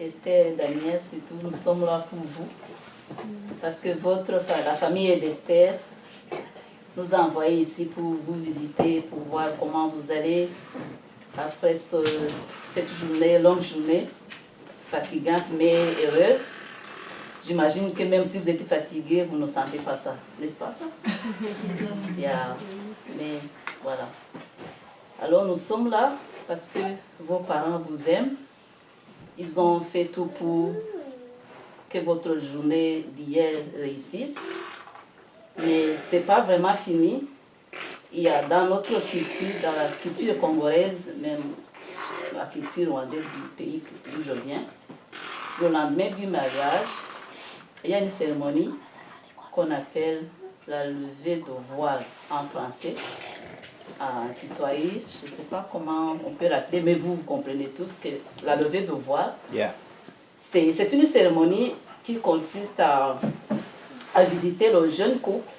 Esther et Daniel, surtout, nous sommes là pour vous. Parce que la famille d'Esther nous a envoyés ici pour vous visiter, pour voir comment vous allez après cette journée, longue journée, fatigante mais heureuse. J'imagine que même si vous êtes fatigué, vous ne sentez pas ça, n'est-ce pas ça? Yeah. Mais voilà. Alors nous sommes là parce que vos parents vous aiment. Ils ont fait tout pour que votre journée d'hier réussisse. Mais ce n'est pas vraiment fini. Il y a dans notre culture, dans la culture congolaise, même la culture rwandaise du pays d'où je viens, le lendemain du mariage, il y a une cérémonie qu'on appelle la levée de voile en français. En Kiswahili, je ne sais pas comment on peut l'appeler, mais vous comprenez tous que la levée de voile, c'est une cérémonie qui consiste à visiter le jeune couple,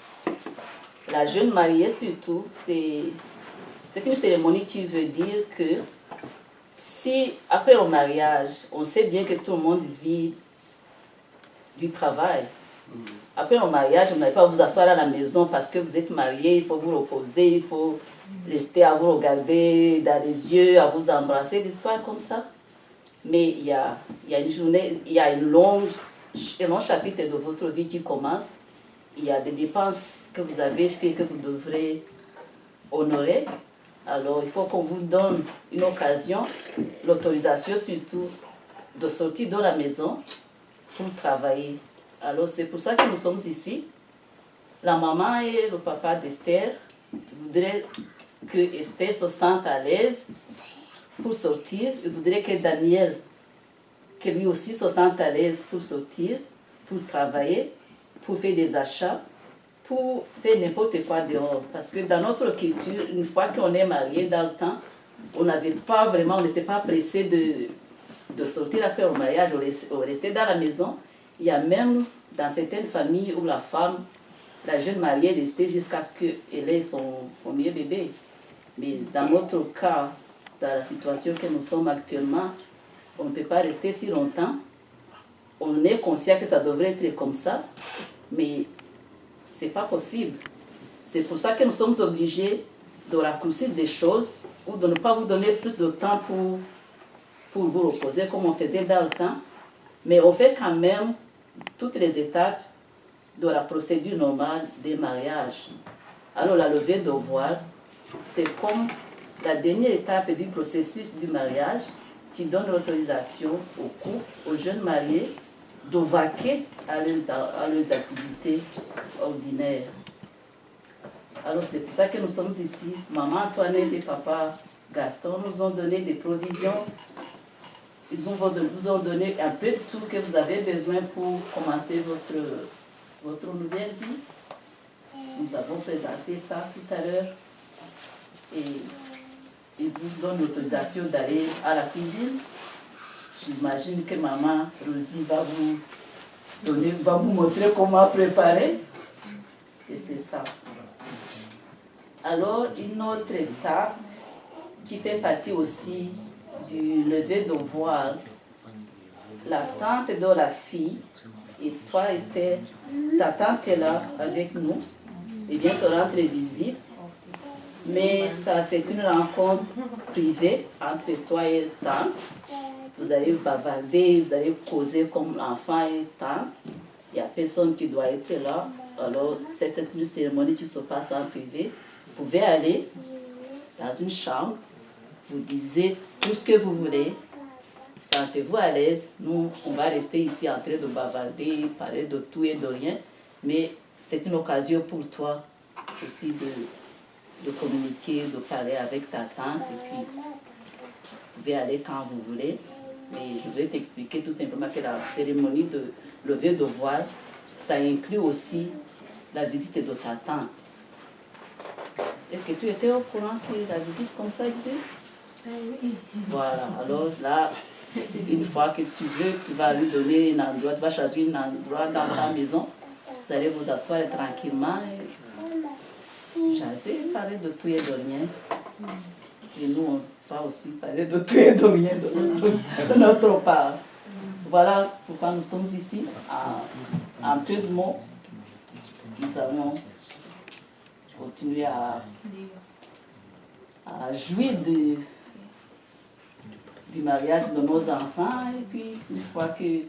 la jeune mariée surtout. C'est une cérémonie qui veut dire que si après le mariage, on sait bien que tout le monde vit du travail. Après le mariage, vous n'allez pas vous asseoir à la maison parce que vous êtes marié, il faut vous reposer, il faut rester à vous regarder dans les yeux, à vous embrasser, des histoires comme ça. Mais il y a une journée, il y a un long chapitre de votre vie qui commence. Il y a des dépenses que vous avez faites que vous devrez honorer. Alors, il faut qu'on vous donne une occasion, l'autorisation surtout, de sortir de la maison pour travailler. Alors, c'est pour ça que nous sommes ici. La maman et le papa d'Esther voudraient que Esther se sente à l'aise pour sortir. Ils voudraient que Daniel, que lui aussi se sente à l'aise pour sortir, pour travailler, pour faire des achats, pour faire n'importe quoi dehors. Parce que dans notre culture, une fois qu'on est marié dans le temps, on n'était pas pressé de sortir après le mariage, on restait dans la maison. Il y a même dans certaines familles où la femme, la jeune mariée, est restée jusqu'à ce qu'elle ait son premier bébé. Mais dans notre cas, dans la situation que nous sommes actuellement, on ne peut pas rester si longtemps. On est conscient que ça devrait être comme ça, mais ce n'est pas possible. C'est pour ça que nous sommes obligés de raccourcir des choses ou de ne pas vous donner plus de temps pour vous reposer comme on faisait dans le temps. Mais on fait quand même toutes les étapes de la procédure normale des mariages. Alors la levée de voile, c'est comme la dernière étape du processus du mariage qui donne l'autorisation aux couples, aux jeunes mariés, de vaquer à leurs activités ordinaires. Alors c'est pour ça que nous sommes ici. Maman Antoinette et papa Gaston nous ont donné des provisions. Ils vous ont donné un peu de tout que vous avez besoin pour commencer votre nouvelle vie. Nous avons présenté ça tout à l'heure. Et ils vous donnent l'autorisation d'aller à la cuisine. J'imagine que maman Rosie va vous montrer comment préparer. Et c'est ça. Alors, une autre étape qui fait partie aussi du lever de voile, la tante de la fille, et toi Esther, ta tante est là avec nous, et vient te rendre visite. Mais ça, c'est une rencontre privée entre toi et tante. Vous allez bavarder, vous allez causer comme enfant et tante. Il n'y a personne qui doit être là. Alors, c'est une cérémonie qui se passe en privé. Vous pouvez aller dans une chambre, vous disiez tout ce que vous voulez. Sentez-vous à l'aise. Nous, on va rester ici en train de bavarder, parler de tout et de rien. Mais c'est une occasion pour toi aussi de communiquer, de parler avec ta tante. Et puis, vous pouvez aller quand vous voulez. Mais je vais t'expliquer tout simplement que la cérémonie de levée de voile, ça inclut aussi la visite de ta tante. Est-ce que tu étais au courant que la visite comme ça existe? Oui. Voilà, alors là, une fois que tu veux, tu vas lui donner un endroit, tu vas choisir un endroit dans ta maison. Vous allez vous asseoir tranquillement. J'ai essayé de parler de tout et de rien. Et nous, on va aussi parler de tout et de rien de notre part. voilà pourquoi nous sommes ici. En peu de mots, nous allons continuer à jouir du mariage de nos enfants. Et puis, une fois que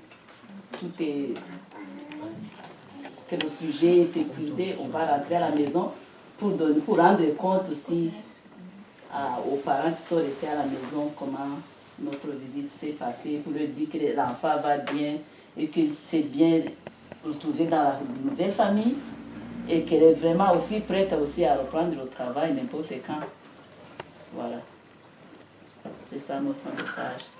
que le sujet est épuisé, on va rentrer à la maison pour rendre compte aussi aux parents qui sont restés à la maison comment notre visite s'est passée, pour leur dire que l'enfant va bien et qu'il s'est bien retrouvé dans la nouvelle famille et qu'elle est vraiment aussi prête aussi à reprendre le travail n'importe quand. Voilà. C'est ça notre message.